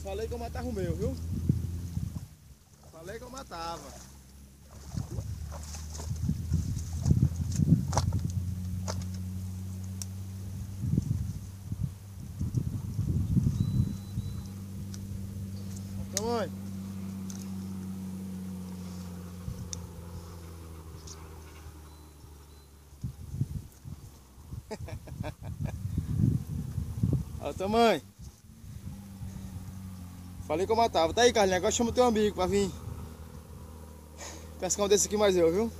Falei que eu matava o meu, viu? Falei que eu matava. Tamanho. Olha o tamanho. Falei que eu matava. Tá aí, Carlinhos. Agora chama o teu amigo pra vir pescar um desse aqui mais eu, viu?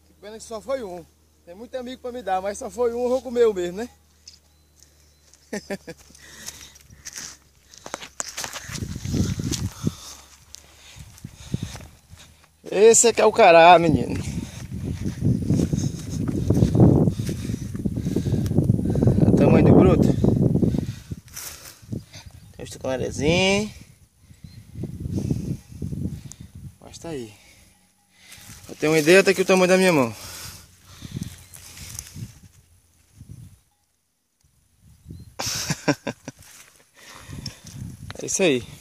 Que pena que só foi um. Tem muito amigo pra me dar, mas só foi um, eu vou comer o mesmo, né? Esse aqui é o cará, menino. Olha o tamanho do bruto. Tem os tucanarezinhos. Mas tá aí. Pra ter uma ideia, tá aqui o tamanho da minha mão. É isso aí.